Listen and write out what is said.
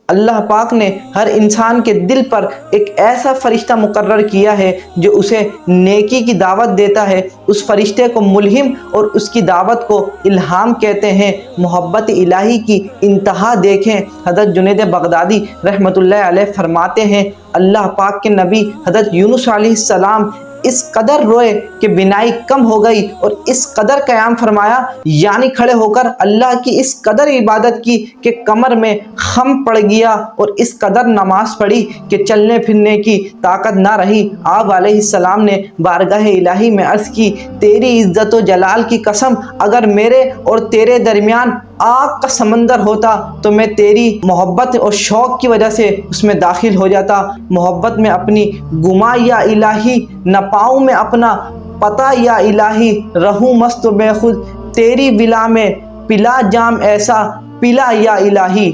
अल्लाह पाक ने हर इंसान के दिल पर एक ऐसा फरिश्ता मुकर्रर किया है जो उसे नेकी की दावत देता है। उस फरिश्ते को मुल्हिम और उसकी दावत को इल्हाम कहते हैं। मोहब्बत इलाही की इंतहा देखें। हज़रत जुनैद बगदादी रहमतुल्लाह अलैह फरमाते हैं, अल्लाह पाक के नबी हज़रत यूनुस अलैहिस्सलाम इस कदर रोए कि बिनाई कम हो गई और इस कदर क़याम फरमाया, यानी खड़े होकर अल्लाह की इस कदर इबादत की कि कमर में खम पड़ गया, और इस कदर नमाज पढ़ी कि चलने फिरने की ताकत ना रही। आप अलैहिस्सलाम ने बारगाह इलाही में अर्ज़ की, तेरी इज़्ज़त व जलाल की कसम, अगर मेरे और तेरे दरमियान आग का समंदर होता तो मैं तेरी मोहब्बत और शौक़ की वजह से उसमें दाखिल हो जाता। मोहब्बत में अपनी गुमा या इलाही, न पाऊँ मैं अपना पता या इलाही, रहूँ मस्त बेखुद तेरी विला में, पिला जाम ऐसा पिला या इलाही।